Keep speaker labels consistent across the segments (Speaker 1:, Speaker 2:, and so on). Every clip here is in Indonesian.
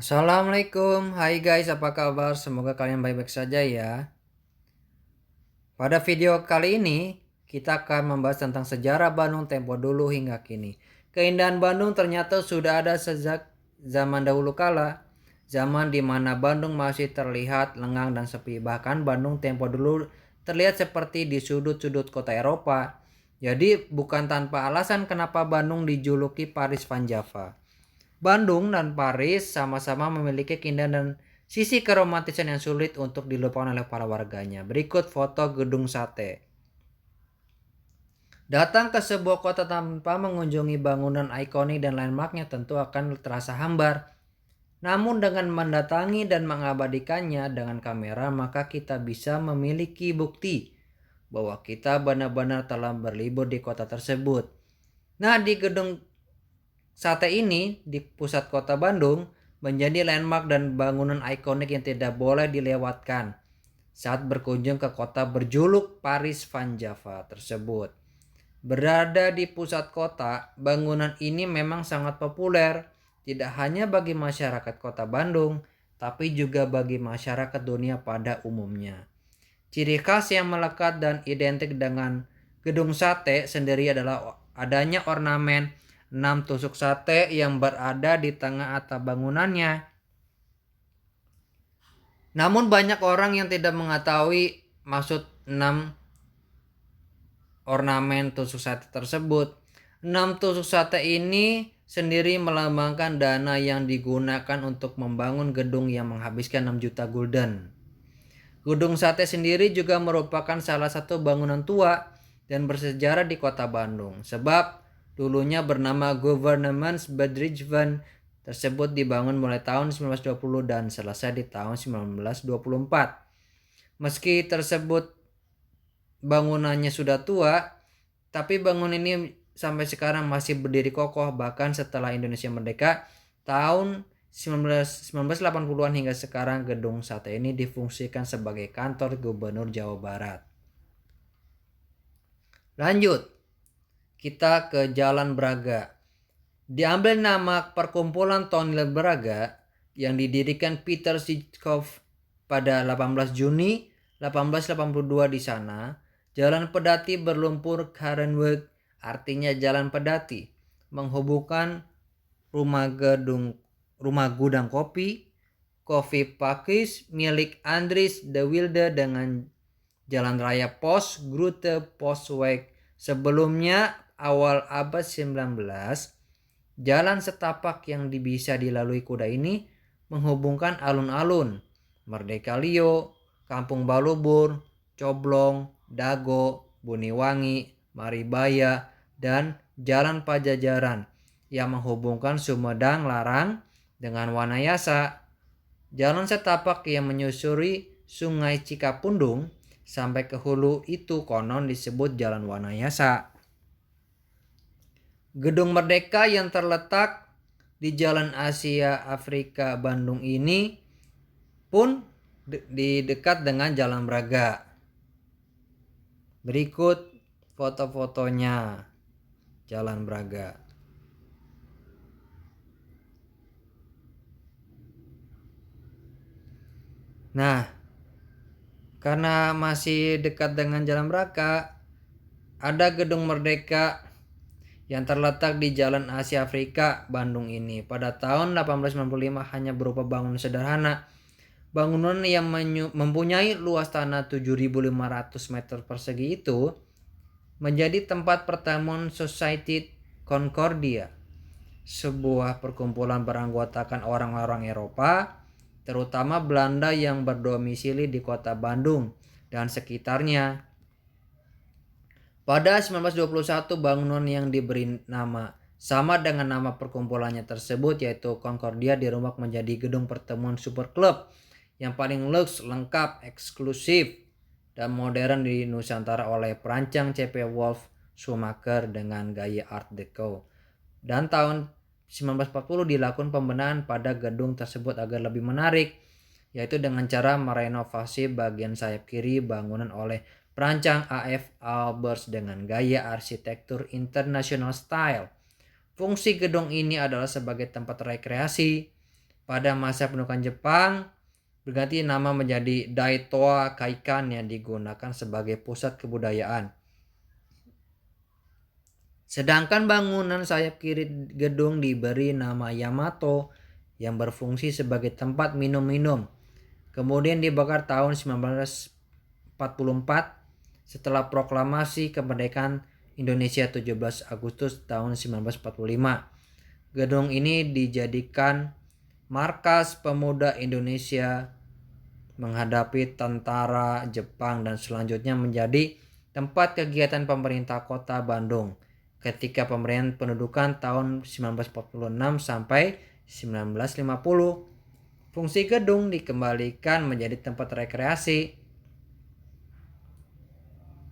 Speaker 1: Assalamualaikum, hai guys, apa kabar? Semoga kalian baik-baik saja ya. Pada video kali ini, kita akan membahas tentang sejarah Bandung tempo dulu hingga kini. Keindahan Bandung ternyata sudah ada sejak zaman dahulu kala, zaman di mana Bandung masih terlihat lengang dan sepi. Bahkan Bandung tempo dulu terlihat seperti di sudut-sudut kota Eropa. Jadi bukan tanpa alasan kenapa Bandung dijuluki Paris Van Java. Bandung dan Paris sama-sama memiliki keindahan dan sisi keromantisan yang sulit untuk dilupakan oleh para warganya. Berikut foto gedung sate. Datang ke sebuah kota tanpa mengunjungi bangunan ikonik dan landmarknya tentu akan terasa hambar. Namun dengan mendatangi dan mengabadikannya dengan kamera, maka kita bisa memiliki bukti bahwa kita benar-benar telah berlibur di kota tersebut. Nah, di gedung sate ini di pusat kota Bandung menjadi landmark dan bangunan ikonik yang tidak boleh dilewatkan saat berkunjung ke kota berjuluk Paris Van Java tersebut. Berada di pusat kota, bangunan ini memang sangat populer tidak hanya bagi masyarakat kota Bandung, tapi juga bagi masyarakat dunia pada umumnya. Ciri khas yang melekat dan identik dengan gedung sate sendiri adalah adanya ornamen 6 tusuk sate yang berada di tengah atap bangunannya. Namun banyak orang yang tidak mengetahui maksud 6 ornamen tusuk sate tersebut. 6 tusuk sate ini sendiri melambangkan dana yang digunakan untuk membangun gedung yang menghabiskan 6 juta gulden. Gedung sate sendiri juga merupakan salah satu bangunan tua dan bersejarah di kota Bandung. Sebab dulunya bernama Government Bedrijven tersebut dibangun mulai tahun 1920 dan selesai di tahun 1924. Meski tersebut bangunannya sudah tua, tapi bangunan ini sampai sekarang masih berdiri kokoh bahkan setelah Indonesia merdeka tahun 1980-an hingga sekarang gedung sate ini difungsikan sebagai kantor Gubernur Jawa Barat. Lanjut, kita ke Jalan Braga. Diambil nama perkumpulan tonil Braga yang didirikan Peter Sitkoff pada 18 Juni 1882 di sana. Jalan pedati berlumpur Karenweg, artinya jalan pedati, menghubungkan rumah gudang kopi Pakis milik Andries de Wilde dengan Jalan Raya Pos Grote Postweg. Sebelumnya awal abad 19, jalan setapak yang bisa dilalui kuda ini menghubungkan alun-alun Merdeka Lio, Kampung Balubur, Coblong, Dago, Buniwangi, Maribaya, dan Jalan Pajajaran yang menghubungkan Sumedang Larang dengan Wanayasa. Jalan setapak yang menyusuri Sungai Cikapundung sampai ke hulu itu konon disebut Jalan Wanayasa. Gedung Merdeka yang terletak di Jalan Asia Afrika Bandung ini pun di dekat dengan Jalan Braga. Berikut foto-fotonya Jalan Braga. Nah, karena masih dekat dengan Jalan Braga, ada Gedung Merdeka yang terletak di Jalan Asia Afrika Bandung ini. Pada tahun 1895 hanya berupa bangunan sederhana. Bangunan yang mempunyai luas tanah 7.500 meter persegi itu menjadi tempat pertemuan Society Concordia, sebuah perkumpulan beranggotakan orang-orang Eropa, terutama Belanda yang berdomisili di kota Bandung dan sekitarnya. Pada 1921 bangunan yang diberi nama sama dengan nama perkumpulannya tersebut yaitu Concordia dirubah menjadi gedung pertemuan super club yang paling luks, lengkap, eksklusif, dan modern di Nusantara oleh perancang C.P. Wolf Schumacher dengan gaya Art Deco. Dan tahun 1940 dilakukan pembenahan pada gedung tersebut agar lebih menarik, yaitu dengan cara merenovasi bagian sayap kiri bangunan oleh perancang A.F. Albers dengan gaya arsitektur international style. Fungsi gedung ini adalah sebagai tempat rekreasi, Pada masa pendudukan Jepang berganti nama menjadi Daitoa Kaikan yang digunakan sebagai pusat kebudayaan. Sedangkan bangunan sayap kiri gedung diberi nama Yamato yang berfungsi sebagai tempat minum-minum. Kemudian dibakar tahun 1944 setelah proklamasi kemerdekaan Indonesia 17 Agustus tahun 1945. Gedung ini dijadikan markas pemuda Indonesia menghadapi tentara Jepang dan selanjutnya menjadi tempat kegiatan pemerintah Kota Bandung ketika pemberian pendudukan tahun 1946 sampai 1950. Fungsi gedung dikembalikan menjadi tempat rekreasi.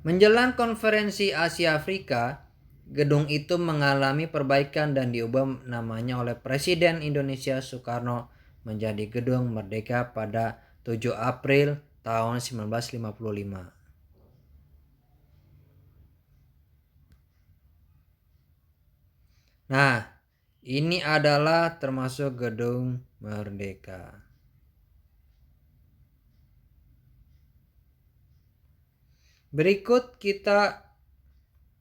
Speaker 1: Menjelang konferensi Asia Afrika, gedung itu mengalami perbaikan dan diubah namanya oleh Presiden Indonesia Soekarno menjadi Gedung Merdeka pada 7 April tahun 1955. Nah, ini adalah termasuk Gedung Merdeka. Berikut kita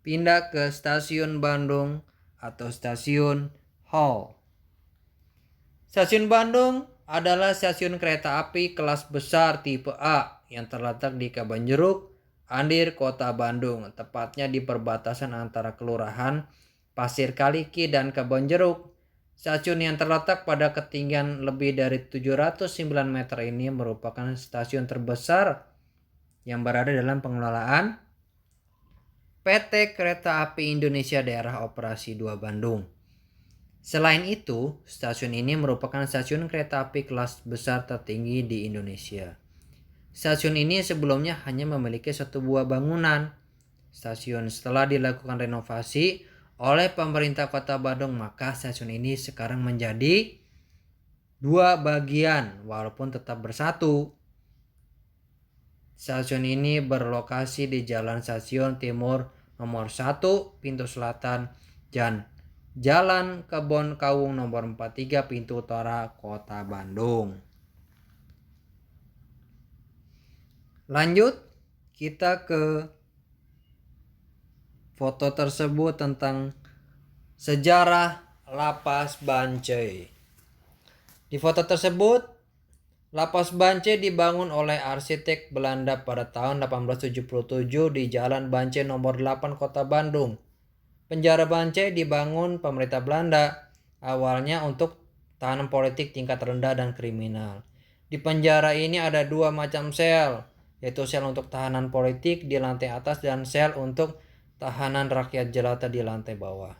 Speaker 1: pindah ke Stasiun Bandung atau Stasiun Hall. Stasiun Bandung adalah stasiun kereta api kelas besar tipe A yang terletak di Kabanjeruk, Andir, Kota Bandung, tepatnya di perbatasan antara Kelurahan Pasir Kaliki dan Kabanjeruk. Stasiun yang terletak pada ketinggian lebih dari 709 meter ini merupakan stasiun terbesar yang berada dalam pengelolaan PT Kereta Api Indonesia Daerah Operasi 2 Bandung. Selain itu, stasiun ini merupakan stasiun kereta api kelas besar tertinggi di Indonesia. Stasiun ini sebelumnya hanya memiliki satu buah bangunan. Stasiun setelah dilakukan renovasi oleh pemerintah Kota Bandung, maka stasiun ini sekarang menjadi dua bagian walaupun tetap bersatu. Stasiun ini berlokasi di Jalan Stasiun Timur nomor 1 pintu selatan dan Jalan Kebon Kawung nomor 43 pintu utara Kota Bandung. Lanjut kita ke foto tersebut tentang sejarah Lapas Bancai. Di foto tersebut, Lapas Bancai dibangun oleh arsitek Belanda pada tahun 1877 di Jalan Bancai nomor 8 Kota Bandung. Penjara Bancai dibangun pemerintah Belanda awalnya untuk tahanan politik tingkat rendah dan kriminal. Di penjara ini ada dua macam sel, yaitu sel untuk tahanan politik di lantai atas dan sel untuk tahanan rakyat jelata di lantai bawah.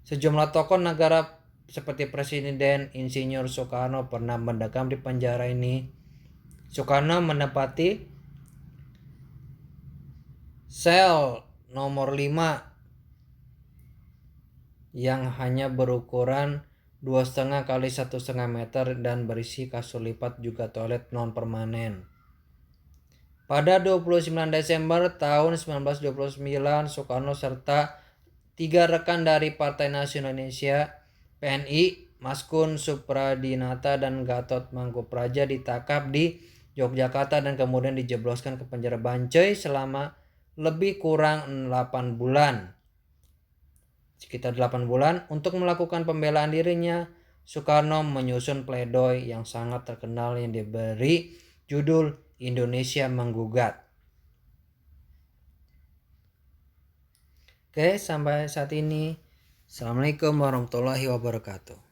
Speaker 1: Sejumlah tokoh negara seperti Presiden Insinyur Soekarno pernah mendekam di penjara ini. Soekarno menempati sel nomor 5 yang hanya berukuran 2,5 kali 1,5 meter dan berisi kasur lipat juga toilet non permanen. Pada 29 Desember tahun 1929, Soekarno serta 3 rekan dari Partai Nasional Indonesia (PNI), Maskun Supradinata dan Gatot Mangkoepradja ditangkap di Yogyakarta dan kemudian dijebloskan ke penjara Bancai selama lebih kurang 8 bulan. Sekitar 8 bulan untuk melakukan pembelaan dirinya, Soekarno menyusun pledoi yang sangat terkenal yang diberi judul Indonesia Menggugat. Oke, sampai saat ini. Assalamualaikum warahmatullahi wabarakatuh.